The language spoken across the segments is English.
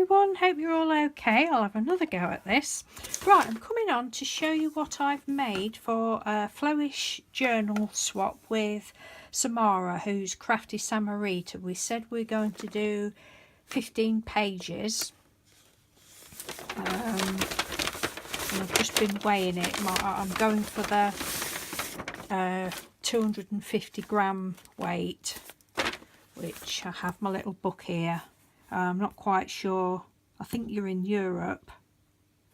everyone, hope you're all okay. I'll have another go at this. Right, I'm coming on to show you what I've made for a Flowish Journal swap with Samara, who's Craftysamarita. We said we're going to do 15 pages. And I've just been weighing it. I'm going for the 250 gram weight, which I have my little book here. I'm not quite sure. I think you're in Europe,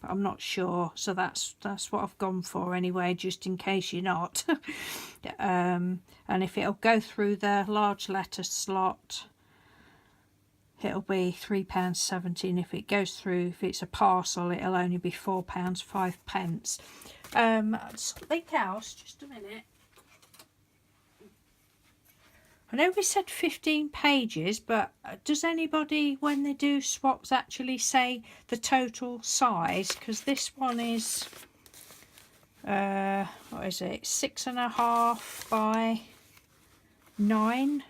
but I'm not sure. So that's what I've gone for anyway, just in case you're not. And if it'll go through the large letter slot, it'll be £3.70. And if it goes through, if it's a parcel, it'll only be £4 5p. Something else, just a minute. I know we said 15 pages, but does anybody, when they do swaps, actually say the total size? Because this one is, what is it, 6.5 by 9?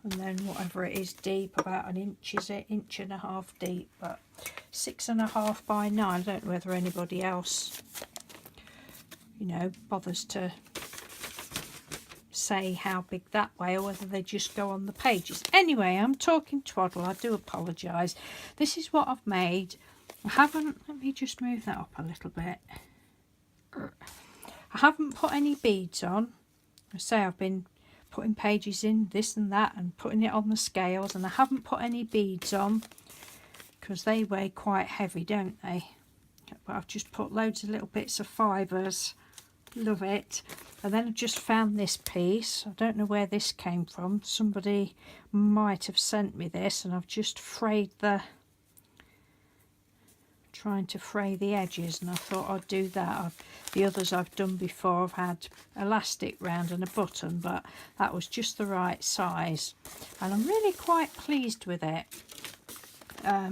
And then whatever it is deep, about an inch, is it? 1.5 inches deep, but 6.5 by 9. I don't know whether anybody else, you know, bothers to say how big that way, or whether they just go on the pages. Anyway, I'm talking twaddle, I do apologise. This is what I've made. I haven't, let me just move that up a little bit. I haven't put any beads on. I say I've been putting pages in, this and that, and putting it on the scales, and I haven't put any beads on because they weigh quite heavy, don't they? But I've just put loads of little bits of fibres. Love it. And then I just found this piece. I don't know where this came from. Somebody might have sent me this, and I've just frayed trying to fray the edges, and I thought I'd do that. The others I've done before, I've had elastic round and a button, but that was just the right size, and I'm really quite pleased with it.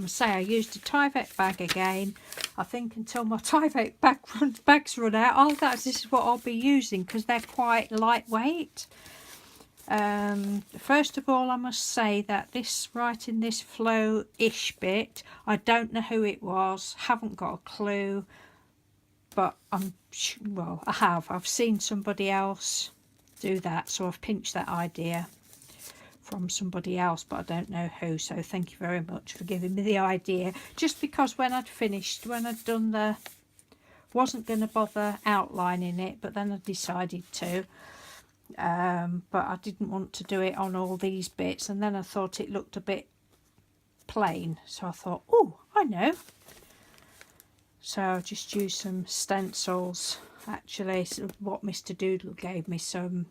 Say I used a Tyvek bag again. I think until my Tyvek bags run out, this is what I'll be using, because they're quite lightweight. First of all, I must say that this, right in this flow-ish bit, I don't know who it was, haven't got a clue, but I've seen somebody else do that, so I've pinched that idea from somebody else, but I don't know who, so thank you very much for giving me the idea. Just because when I'd finished, when I'd done wasn't going to bother outlining it, but then I decided to, but I didn't want to do it on all these bits, and then I thought it looked a bit plain, so I thought, oh, I know. So I just used some stencils, actually, so what Mr. Doodle gave me, some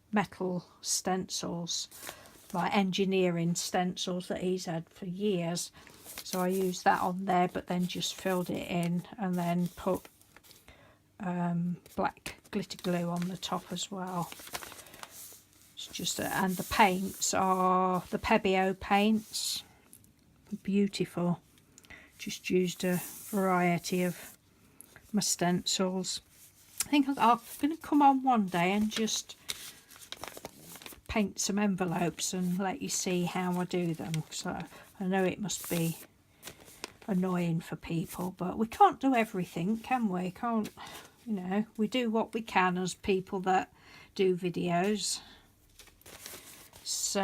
metal stencils, like engineering stencils that he's had for years, so I used that on there, but then just filled it in and then put black glitter glue on the top as well. It's just and the paints are the Pebeo paints, beautiful. Just used a variety of my stencils. I think I'm going to come on one day and just paint some envelopes and let you see how I do them. So I know it must be annoying for people, but we can't do everything, can we? Can't, you know, we do what we can as people that do videos. So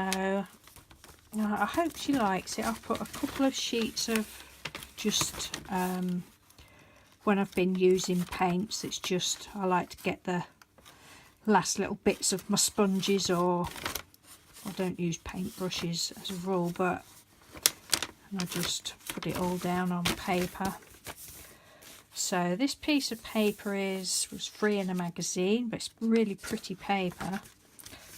I hope she likes it. I've put a couple of sheets of just when I've been using paints, it's just I like to get the last little bits of my sponges, or I don't use paint brushes as a rule, but I just put it all down on paper. So this piece of paper was free in a magazine, but it's really pretty paper.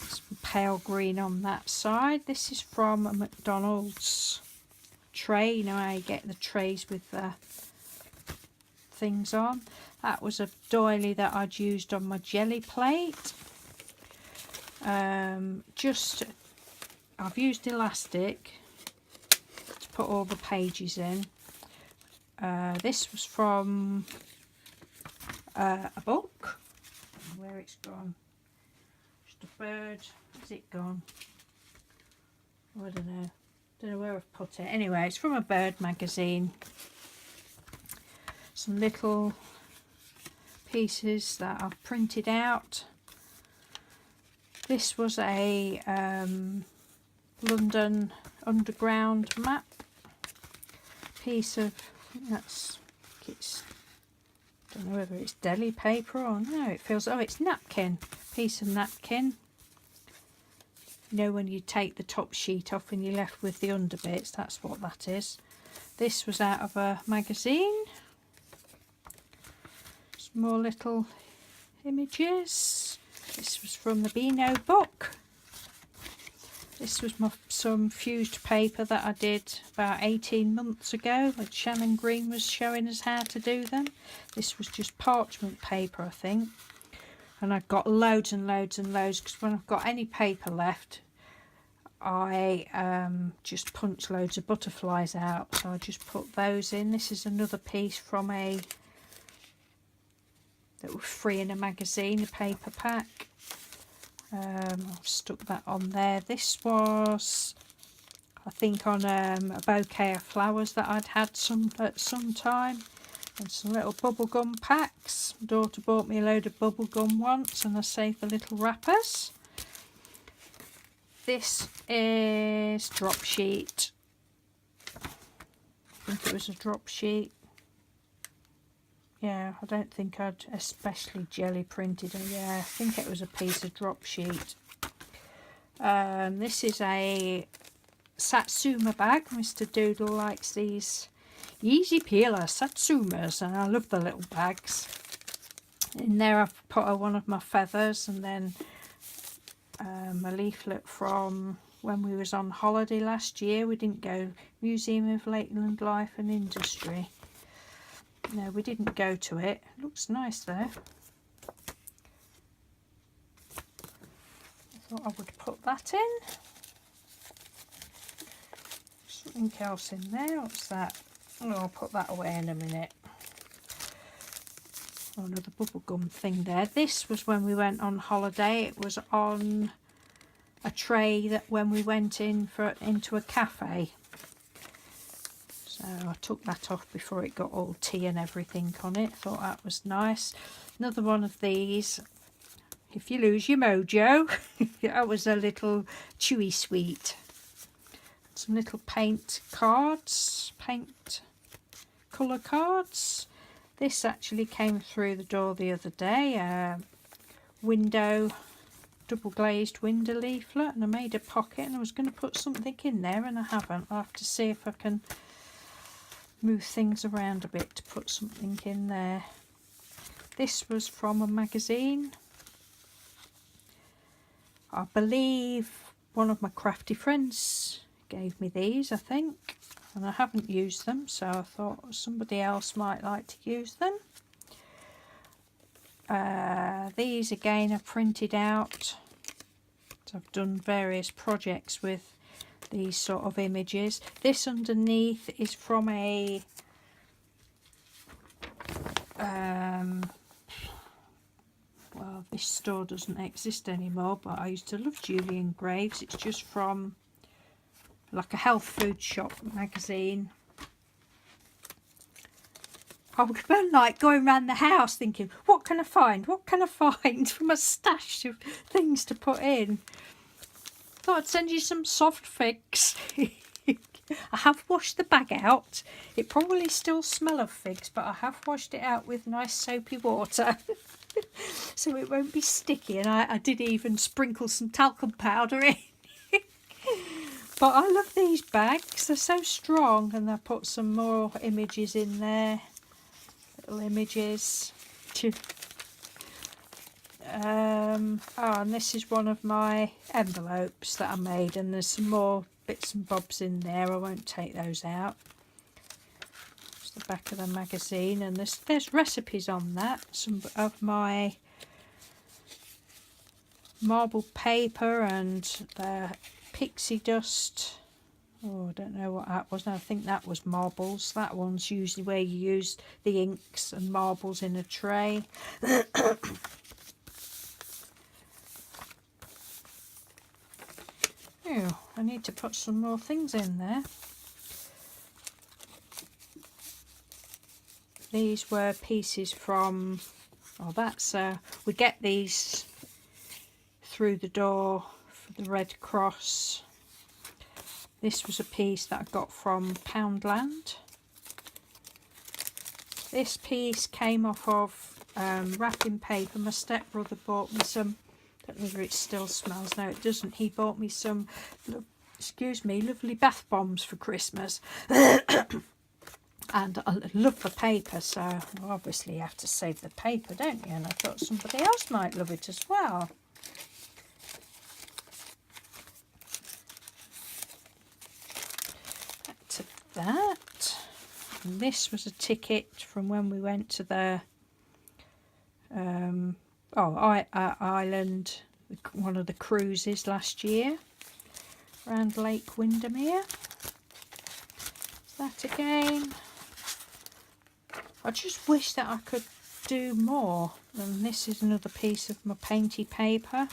It's pale green on that side. This is from a McDonald's tray. You know how you get the trays with the things on. That was a doily that I'd used on my jelly plate. I've used elastic to put all the pages in. This was from a book. Where it's gone? Just a bird. Has it gone? Oh, I don't know. Don't know where I've put it. Anyway, it's from a bird magazine. Some little pieces that I've printed out. This was a London Underground map. Piece of, I think that's, it's, don't know whether it's deli paper or no, it feels, oh, it's napkin. Piece of napkin. You know when you take the top sheet off and you're left with the under bits, that's what that is. This was out of a magazine. Some more little images. This was from the Beano book. This was some fused paper that I did about 18 months ago, when Shannon Green was showing us how to do them. This was just parchment paper, I think. And I've got loads and loads and loads, because when I've got any paper left, I just punch loads of butterflies out. So I just put those in. This is another piece from that was free in a magazine, a paper pack. I've stuck that on there. This was, I think, on a bouquet of flowers that I'd had at some time. And some little bubblegum packs. My daughter bought me a load of bubblegum once, and I saved the little wrappers. This is drop sheet. I think it was a drop sheet. Yeah, I don't think I'd especially jelly printed it. Yeah, I think it was a piece of drop sheet. This is a Satsuma bag. Mr. Doodle likes these easy peeler Satsumas, and I love the little bags. In there I've put one of my feathers, and then a leaflet from when we was on holiday last year. We didn't go Museum of Lakeland Life and Industry. No, we didn't go to it. It looks nice though. I thought I would put that in. Something else in there. What's that? Oh, I'll put that away in a minute. Oh, another bubblegum thing there. This was when we went on holiday. It was on a tray that when we went into a cafe. So I took that off before it got all tea and everything on it. Thought that was nice. Another one of these. If you lose your mojo. That was a little chewy sweet. Some little paint cards. Paint colour cards. This actually came through the door the other day. Window, double glazed window leaflet. And I made a pocket, and I was going to put something in there, and I haven't. I'll have to see if I can move things around a bit to put something in there. This was from a magazine. I believe one of my crafty friends gave me these, I think, and I haven't used them, so I thought somebody else might like to use them. These again are printed out. So I've done various projects with these sort of images. This underneath is from a well, this store doesn't exist anymore, but I used to love Julian Graves. It's just from like a health food shop magazine. I would spend like going around the house thinking, what can I find? What can I find from a stash of things to put in? Thought I'd send you some soft figs. I have washed the bag out. It probably still smells of figs, but I have washed it out with nice soapy water. So it won't be sticky, and I did even sprinkle some talcum powder in. But I love these bags. They're so strong, and I put some more images in there. Little images. And this is one of my envelopes that I made, and there's some more bits and bobs in there. I won't take those out. It's the back of the magazine, and there's recipes on that. Some of my marble paper and the pixie dust. Oh, I don't know what that was. No, I think that was marbles. That one's usually where you use the inks and marbles in a tray. Oh, I need to put some more things in there. These were pieces from, oh that's, we get these through the door for the Red Cross. This was a piece that I got from Poundland. This piece came off of wrapping paper. My stepbrother bought me some, I don't know whether it still smells. No, it doesn't. He bought me some, excuse me, lovely bath bombs for Christmas. And I love the paper, so obviously you have to save the paper, don't you? And I thought somebody else might love it as well. Back to that. And this was a ticket from when we went to the island, one of the cruises last year, around Lake Windermere. That again. I just wish that I could do more. And this is another piece of my painty paper.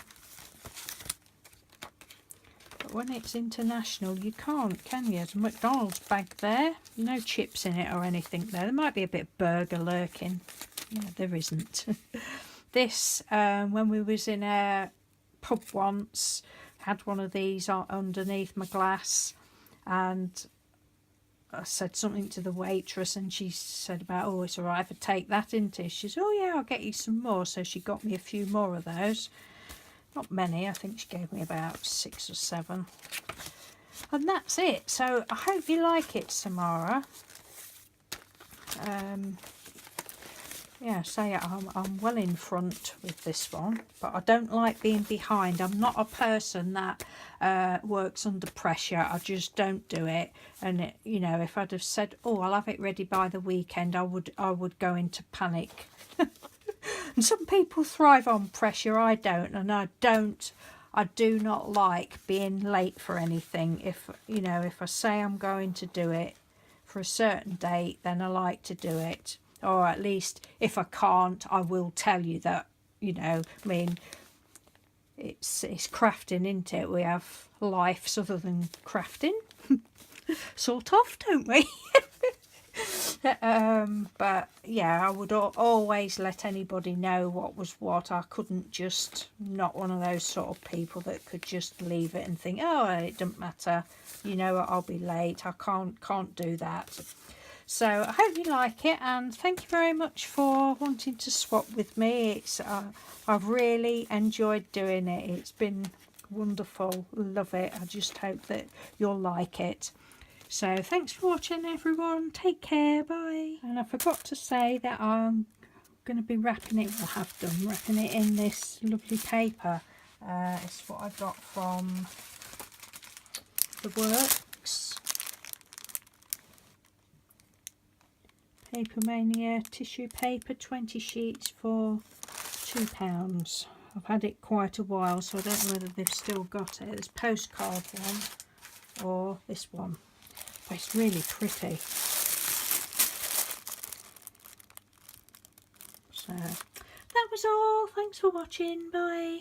But when it's international, you can't, can you? There's a McDonald's bag there. No chips in it or anything there. There might be a bit of burger lurking. No, there isn't. This, when we was in a pub once, had one of these underneath my glass, and I said something to the waitress, and she said about, oh, it's all right if I take that, isn't it? She said, oh yeah, I'll get you some more. So she got me a few more of those. Not many, I think she gave me about 6 or 7. And that's it. So I hope you like it, Samara. Yeah, say I'm well in front with this one, but I don't like being behind. I'm not a person that works under pressure. I just don't do it. And it, you know, if I'd have said, oh, I'll have it ready by the weekend, I would go into panic. And some people thrive on pressure. I don't, and I do not like being late for anything. If you know, if I say I'm going to do it for a certain date, then I like to do it. Or at least if I can't, I will tell you that, you know, I mean, it's crafting, isn't it? We have lives other than crafting, sort of, don't we? But yeah, I would always let anybody know what was what. I couldn't just, not one of those sort of people that could just leave it and think, oh, it doesn't matter, you know, I'll be late. I can't do that. So I hope you like it, and thank you very much for wanting to swap with me. It's I've really enjoyed doing it. It's been wonderful. Love it. I just hope that you'll like it. So thanks for watching, everyone. Take care. Bye. And I forgot to say that I'm going to be wrapping it, well, I have done, wrapping it in this lovely paper. It's what I got from the Works. Paper Mania tissue paper, 20 sheets for £2. I've had it quite a while, so I don't know whether they've still got it. There's postcard one or this one, but it's really pretty. So that was all. Thanks for watching. Bye.